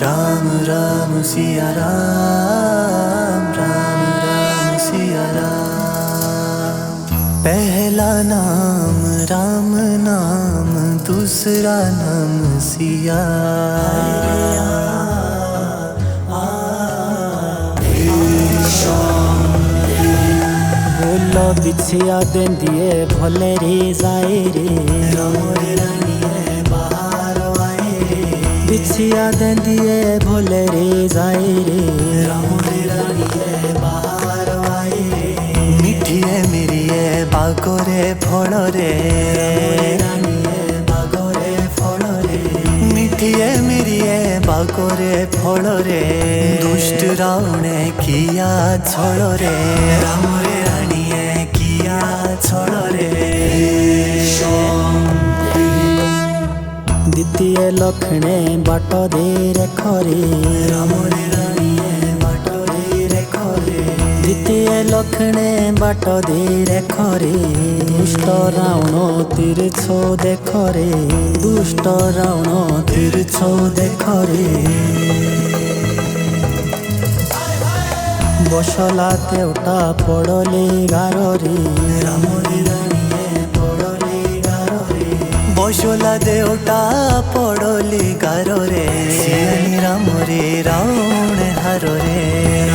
राम राम सिया राम, राम राम सिया राम। पहला नाम राम नाम, दूसरा नाम सिया। बोलो बिछिया दें दिए भले रे जाए रे, रामोरे रानिए बाहर आए रे। बिछिया दें दिए भले रे जाए रे, रामोरे रानिए बाहर आए रे। मिठिए मिरिए बागोरे फल रे, रानिए बागोरे फल रे। मिठिए मिरिए बागोरे फल रे, दुष्ट रावणे किया छल रे। रामोरे रानिए किया छल रे। द्वितीय लक्षणे बाट दे रेखरे, रामोरे रानिए बाट दे रेखरे। द्वितीय लक्षणे बाट दे रेखरे। दुष्ट रावण तिरछो देखरे, दुष्ट रावण तिरछो देखरे। बसला देवटा पड़ले गारे, रामोरे रानिए पड़ले गारे। बसला देवटा पड़ली गारो रे, सियानी रामोरे रावण हारो रे।